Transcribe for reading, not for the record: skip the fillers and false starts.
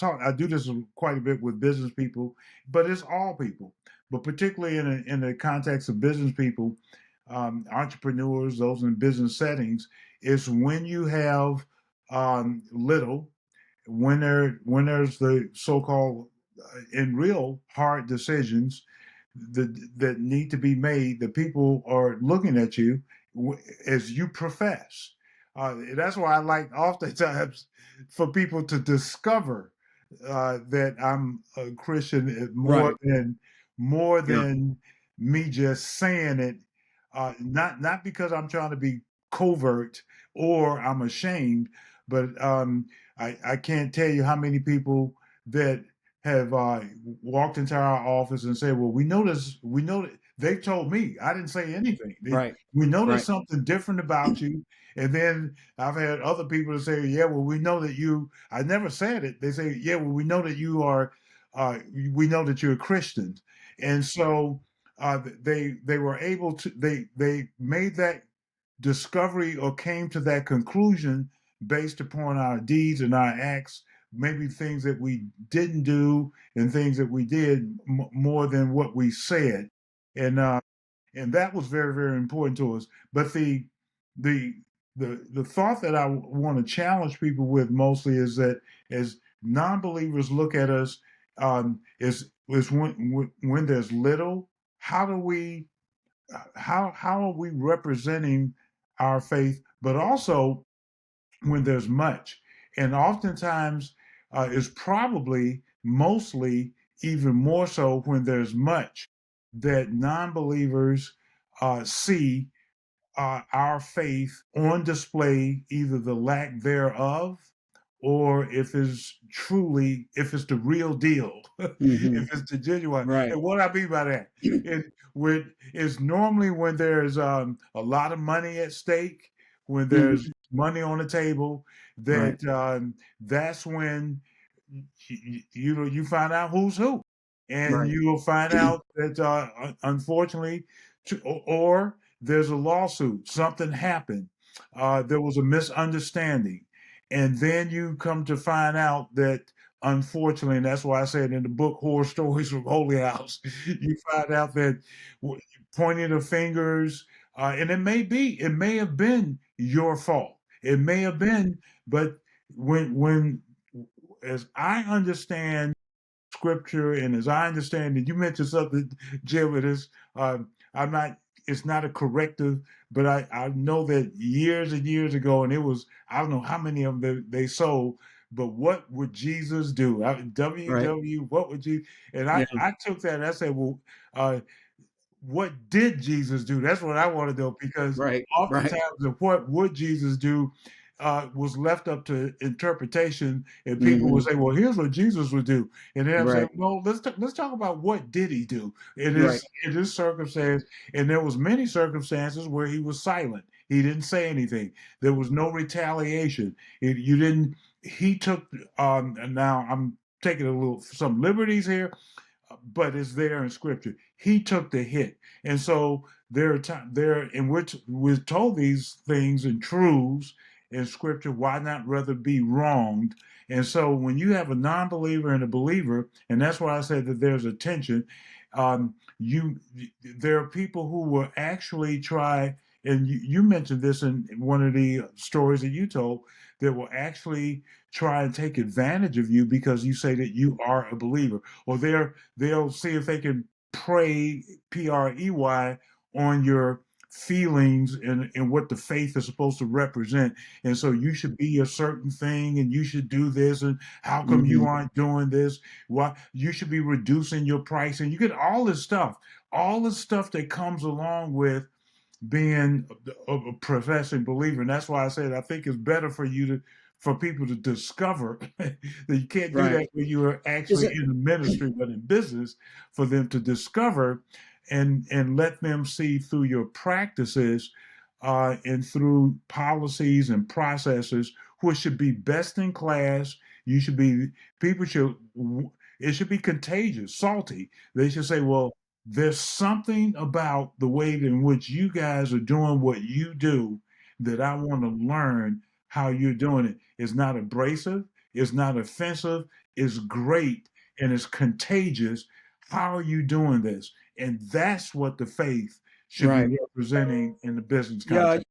I do this quite a bit with business people, but it's all people. But particularly in the context of business people, entrepreneurs, those in business settings, is when you have little, when there's the so-called in real hard decisions that need to be made, the people are looking at you as you profess. That's why I like oftentimes for people to discover that I'm a Christian Right. more Yeah. than me just saying it. Not because I'm trying to be covert or I'm ashamed, but I can't tell you how many people that have walked into our office and said, "Well, we notice, we know that they told me I didn't say anything. Right. We noticed Right. something different about you." And then I've had other people to say, "Yeah, well, we know that you." I never said it. They say, "Yeah, well, we know that you are. We know that you're a Christian," and so they were able to. They made that discovery or came to that conclusion based upon our deeds and our acts, maybe things that we didn't do and things that we did more than what we said, and and that was very very important to us. But the the thought that I want to challenge people with mostly is that as non-believers look at us, is when there's little, how do we how are we representing our faith, but also when there's much, and oftentimes is probably mostly even more so when there's much that non-believers see our faith on display, either the lack thereof, or if it's the real deal, Hmm. if it's the genuine. Right. And what I mean by that, it is normally when there's a lot of money at stake, when there's Hmm. money on the table, Right. that that's when you know you find out who's who, and Right. you'll find out that unfortunately, or there's a lawsuit, something happened, there was a misunderstanding, and then you come to find out that unfortunately, and that's why I said in the book Horror Stories from Holy House, you find out that pointing the fingers, and it may have been your fault, it may have been, but when as I understand scripture and as I understand it, you mentioned something, Jim, it is, I'm not, it's not a corrective, but I know that years and years ago, and it was, I don't know how many of them they sold, but what would Jesus do? Right. WW, what would you, and Yeah. I took that and I said, well, uh, what did Jesus do? That's what I want to know because Right. Right. oftentimes the what would Jesus do was left up to interpretation, and people would Hmm. say, "Well, here's what Jesus would do," and then I'm saying, Right. "No, let's talk about what did he do Right. in this circumstance." And there was many circumstances where he was silent. He didn't say anything. There was no retaliation. You didn't. He took. And now I'm taking a little some liberties here, but it's there in scripture. He took the hit. And so there are times there in which we're told these things and truths in scripture, why not rather be wronged? And so when you have a non-believer and a believer, and that's why I said that there's a tension, you there are people who will actually try, and you mentioned this in one of the stories that you told, that will actually try and take advantage of you because you say that you are a believer, or they'll see if they can prey on your feelings and what the faith is supposed to represent. And so you should be a certain thing and you should do this. And how come you Hmm. aren't doing this? Why you should be reducing your price. And you get all this stuff that comes along with being a professing believer. And that's why I said I think it's better for you to for people to discover that you can't do Right. that when you are Is actually it? in the ministry, but in business, for them to discover and let them see through your practices and through policies and processes which should be best in class. You should be people should it should be contagious, salty. They should say, well, there's something about the way in which you guys are doing what you do that I want to learn how you're doing it. It's not abrasive, it's not offensive, is great and is contagious. How are you doing this? And that's what the faith should be Right. representing in the business Yeah, context.